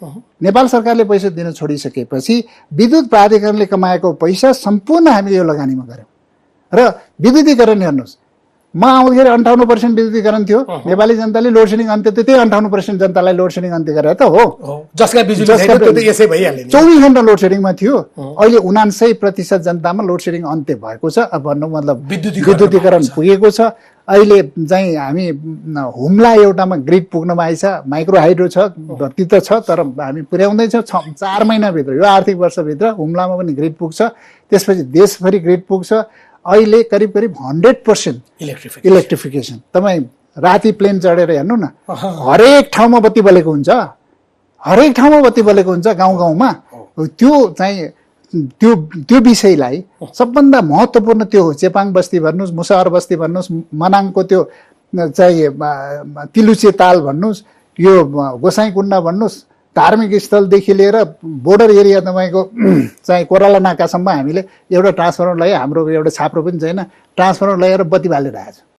नेपाल सरकारले पैसा दिन छोडिसकेपछि विद्युत प्राधिकरणले कमाएको पैसा सम्पूर्ण हामीले यो लगानीमा गर्यौँ र विद्युतीकरण हेर्नुहोस् म आउँदाखेरि 58% विद्युतीकरण थियो नेपाली जनताले लोड सेडिङ अन्त्य त त्यही 58% जनतालाई लोड सेडिङ अन्त्य गरेर त हो जसका बिजुली छैन त्यो त यसै भइहाल्यो नि 24 घण्टा लोड सेडिङमा थियो अहिले 79% जनतामा लोड सेडिङ अन्त्य भएको छ अब भन्नु मतलब विद्युतीकरण पुगेको छ अहिले चाहिँ हामी हुम्ला एउटामा ग्रिड पुग्नमा आइछ माइक्रो हाइड्रो छ बत्ती त छ तर हामी पुर्याउँदैछौँ 4 महिनाभित्र यो आर्थिक वर्षभित्र हुम्लामा पनि ग्रिड पुग्छ त्यसपछि देशभरि ग्रिड पुग्छ अहिले करिब 100% इलेक्ट्रिफिकेसन तपाईँ राति प्लेन चढेर हेर्नु न हरेक ठाउँमा बत्ती बलेको हुन्छ हरेक ठाउँमा बत्ती बलेको हुन्छ गाउँ गाउँमा त्यो चाहिँ त्यो विषयलाई सबभन्दा महत्त्वपूर्ण त्यो हो चेपाङ बस्ती भन्नुहोस् मुसहर बस्ती भन्नुहोस् मनाङको त्यो चाहिँ तिलुचे ताल भन्नुहोस् यो गोसाइँकुण्ड भन्नुहोस् धार्मिक स्थलदेखि लिएर बोर्डर एरिया तपाईँको चाहिँ कोराला नाकासम्म हामीले एउटा ट्रान्सफर्मर लगायो हाम्रो एउटा छाप्रो पनि छैन ट्रान्सफर्मर लगाएर बत्ती बालेर आएको छ